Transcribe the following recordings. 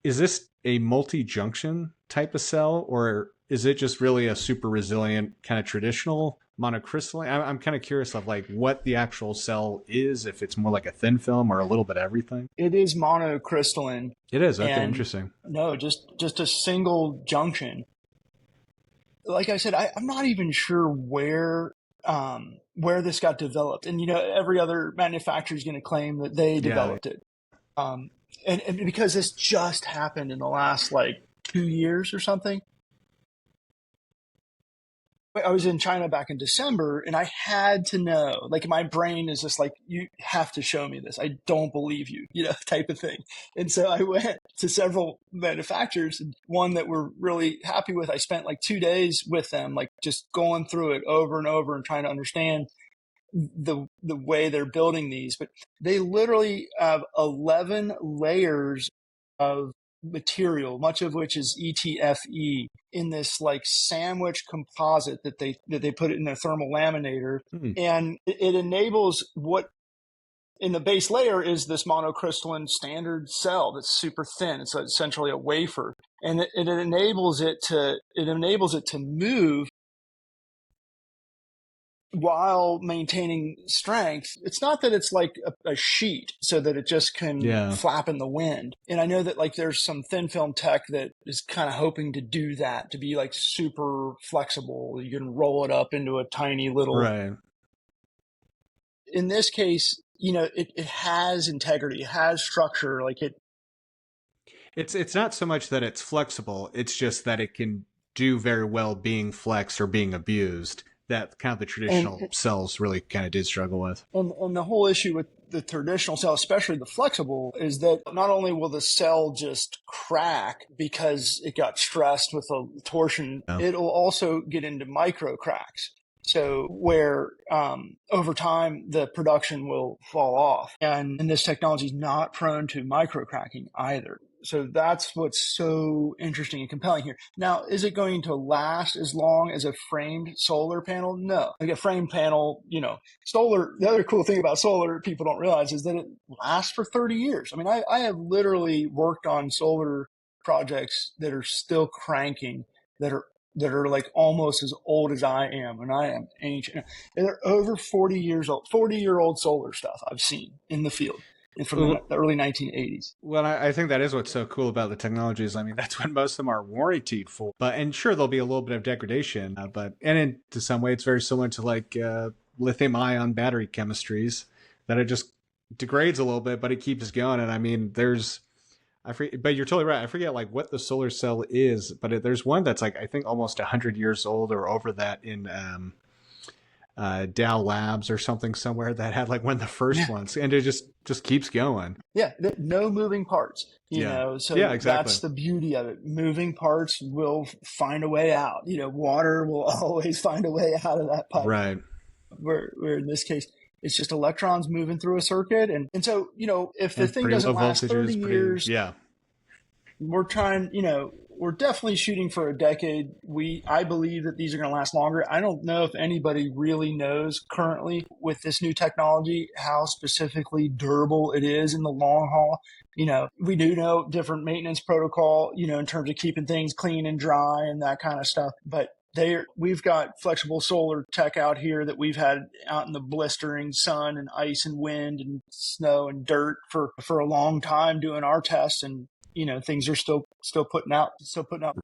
is this a multi-junction type of cell, or is it just really a super resilient kind of traditional monocrystalline? I'm kind of curious of like what the actual cell is, if it's more like a thin film or a little bit of everything. It is monocrystalline. It is. Okay, And interesting. no, just a single junction. Like I said, I'm not even sure where this got developed. And every other manufacturer is going to claim that they Yeah. developed it. Um, and because this just happened in the last like 2 years or something. I was in China back in December, and I had to know, like my brain is just like, you have to show me this. I don't believe you, type of thing. And so I went to several manufacturers, and one that we're really happy with. I spent like 2 days with them, like just going through it over and over and trying to understand the way they're building these. But they literally have 11 layers of material, much of which is ETFE, in this like sandwich composite that they put it in their thermal laminator. Hmm. And it enables what in the base layer is this monocrystalline standard cell that's super thin. It's essentially a wafer, and it enables it to move while maintaining strength. It's not that it's like a sheet so that it just can Yeah. flap in the wind. And I know that like there's some thin film tech that is kind of hoping to do that, to be like super flexible. You can roll it up into a tiny little. Right. In this case, it has integrity, it has structure. Like It's not so much that it's flexible, it's just that it can do very well being flexed or being abused. That kind of the traditional and cells really kind of did struggle with. and the whole issue with the traditional cell, especially the flexible, is that not only will the cell just crack because it got stressed with a torsion, Yeah. it'll also get into micro cracks. So where over time the production will fall off, and this technology is not prone to micro cracking either. So that's what's so interesting and compelling here. Now, is it going to last as long as a framed solar panel? No. Like a framed panel, solar, the other cool thing about solar people don't realize is that it lasts for 30 years. I mean, I have literally worked on solar projects that are still cranking, that are like almost as old as I am, and I am ancient. And they're over 40 years old, 40-year-old solar stuff I've seen in the field and from Well, the early 1980s. well, I think that is what's so cool about the technologies. I mean, that's what most of them are warranted for. But and sure, there'll be a little bit of degradation, but to some way, it's very similar to like lithium-ion battery chemistries that it just degrades a little bit, but it keeps going. And I mean, but you're totally right. I forget like what the solar cell is, but there's one that's like I think almost 100 years old or over that in Dow Labs or something somewhere that had like one of the first Yeah. ones, and it just keeps going. Yeah, no moving parts, Yeah. so Yeah, exactly. that's the beauty of it. Moving parts will find a way out. Water will always find a way out of that pipe. Right. Where in this case, it's just electrons moving through a circuit. And so, if the And thing pretty doesn't low last 30 voltages, years, yeah. we're trying, we're definitely shooting for a decade. I believe that these are going to last longer. I don't know if anybody really knows currently with this new technology how specifically durable it is in the long haul. We do know different maintenance protocol, in terms of keeping things clean and dry and that kind of stuff. But we've got flexible solar tech out here that we've had out in the blistering sun and ice and wind and snow and dirt for a long time doing our tests, and things are still putting out.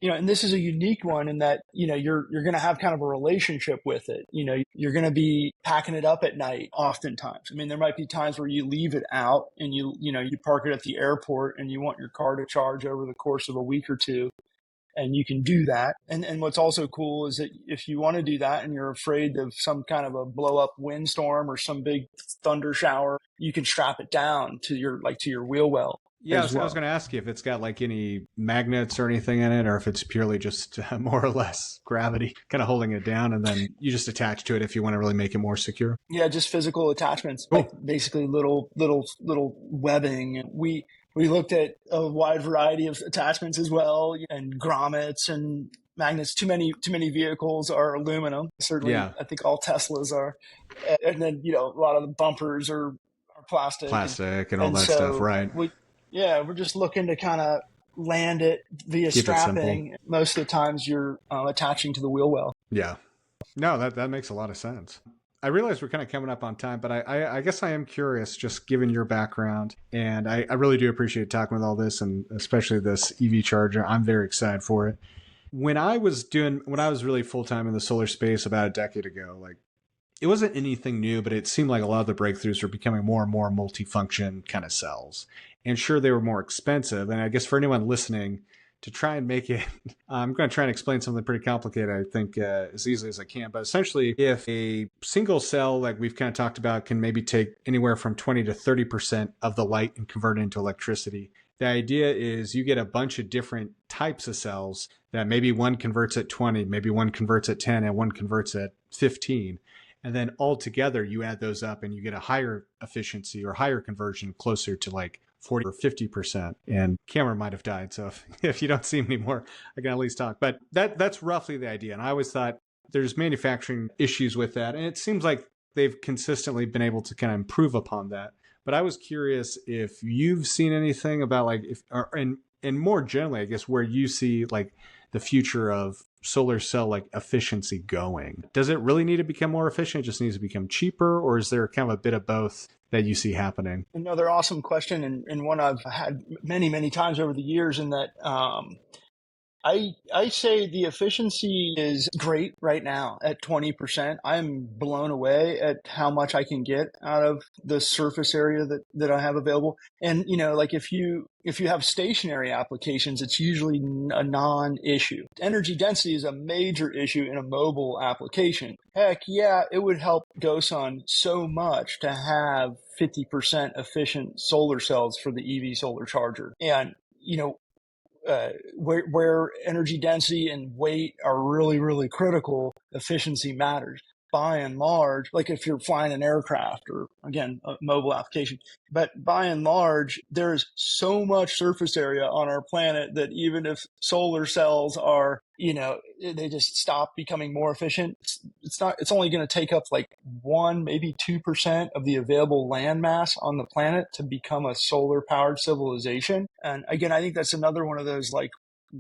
And this is a unique one in that you're going to have kind of a relationship with it. You're going to be packing it up at night oftentimes. I mean, there might be times where you leave it out and you park it at the airport and you want your car to charge over the course of a week or two. And you can do that. And what's also cool is that if you want to do that and you're afraid of some kind of a blow up windstorm or some big thunder shower, you can strap it down to your wheel well. Yeah, As I well. was going to ask you if it's got like any magnets or anything in it, or if it's purely just more or less gravity kind of holding it down, and then you just attach to it if you want to really make it more secure. Yeah, just physical attachments, Cool. like basically little webbing. We looked at a wide variety of attachments as well, and grommets and magnets. Too many vehicles are aluminum. Certainly, Yeah. I think all Teslas are. And then a lot of the bumpers are plastic. Plastic and all that stuff, right? We're just looking to kind of land it via Keep it simple. strapping. Most of the times you're attaching to the wheel well. Yeah. No, that makes a lot of sense. I realize we're kind of coming up on time, but I guess I am curious, just given your background, and I really do appreciate talking with all this, and especially this EV charger. I'm very excited for it. When I was really full time in the solar space about a decade ago, like it wasn't anything new, but it seemed like a lot of the breakthroughs were becoming more and more multifunction kind of cells. And sure, they were more expensive. And I guess for anyone listening, to try and make it, I'm going to try and explain something pretty complicated, I think, as easily as I can. But essentially, if a single cell, like we've kind of talked about, can maybe take anywhere from 20 to 30% of the light and convert it into electricity, the idea is you get a bunch of different types of cells that maybe one converts at 20, maybe one converts at 10, and one converts at 15. And then all together, you add those up and you get a higher efficiency or higher conversion, closer to like 40 or 50%. And camera might have died. So if you don't see me anymore, I can at least talk. But that's roughly the idea. And I always thought there's manufacturing issues with that. And it seems like they've consistently been able to kind of improve upon that. But I was curious if you've seen anything about like, and more generally, I guess, where you see like the future of solar cell like efficiency going. Does it really need to become more efficient? It just needs to become cheaper, or is there kind of a bit of both that you see happening? Another awesome question, and one I've had many, many times over the years, in that I say the efficiency is great right now at 20%. I'm blown away at how much I can get out of the surface area that I have available. And, like if you have stationary applications, it's usually a non-issue. Energy density is a major issue in a mobile application. Heck yeah, it would help GoSun so much to have 50% efficient solar cells for the EV solar charger. And, where energy density and weight are really, really critical, efficiency matters. By and large, like if you're flying an aircraft or, again, a mobile application, but by and large, there's so much surface area on our planet that even if solar cells are, they just stop becoming more efficient, it's only going to take up like 1, maybe 2% of the available land mass on the planet to become a solar powered civilization. And again, I think that's another one of those like,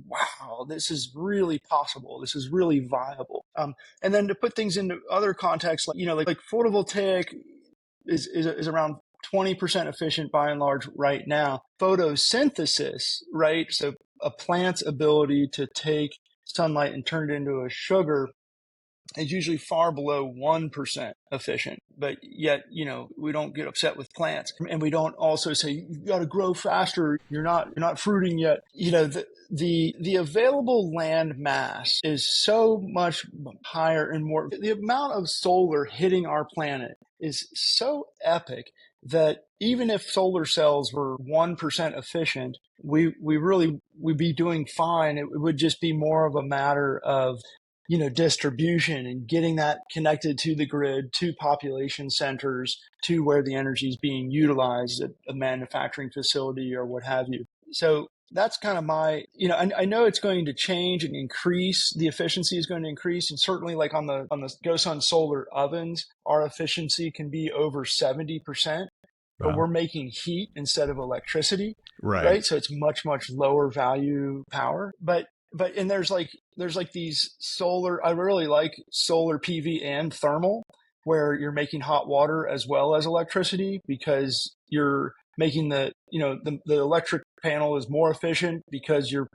wow, this is really possible. This is really viable. And then to put things into other contexts, like photovoltaic is around 20% efficient by and large right now. Photosynthesis, right? So a plant's ability to take sunlight and turn it into a sugar is usually far below 1% efficient, but yet, we don't get upset with plants, and we don't also say you got to grow faster. You're not fruiting yet. The available land mass is so much higher and more. The amount of solar hitting our planet is so epic that even if solar cells were 1% efficient, we'd be doing fine. It would just be more of a matter of distribution and getting that connected to the grid, to population centers, to where the energy is being utilized at a manufacturing facility or what have you. So that's kind of my, I know it's going to change and increase. The efficiency is going to increase. And certainly like on the GoSun solar ovens, our efficiency can be over 70%. But we're making heat instead of electricity, right? So it's much, much lower value power. But and there's like these solar, I really like solar PV and thermal, where you're making hot water as well as electricity, because you're making the electric panel is more efficient because you're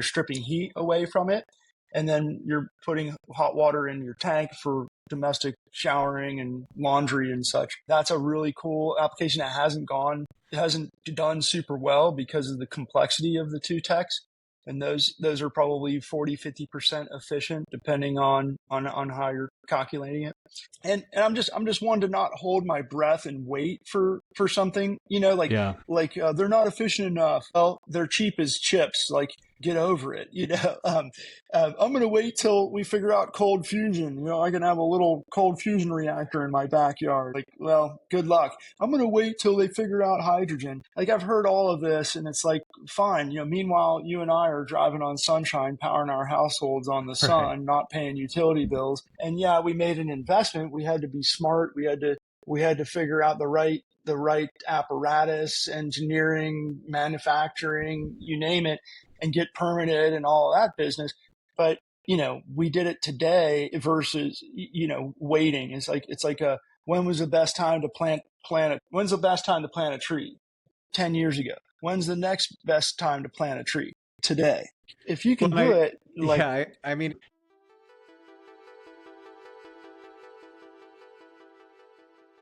stripping heat away from it. And then you're putting hot water in your tank for domestic showering and laundry and such. That's a really cool application that hasn't done super well because of the complexity of the two techs. And those are probably 40, 50% efficient, depending on how you're calculating it. And I'm just one to not hold my breath and wait for something, they're not efficient enough. Well, they're cheap as chips. Like, get over it. I'm going to wait till we figure out cold fusion. I can have a little cold fusion reactor in my backyard. Like, well, good luck. I'm going to wait till they figure out hydrogen. Like, I've heard all of this, and it's like, fine. Meanwhile, you and I are driving on sunshine, powering our households on the sun, not paying utility bills. And yeah, we made an investment. We had to be smart. We had to figure out the right apparatus, engineering, manufacturing, you name it. and get permitted and all of that business. But, we did it today versus, waiting. It's like when was the best time to when's the best time to plant a tree? 10 years ago. When's the next best time to plant a tree? Today. If you can Well, do it, like, yeah, I mean,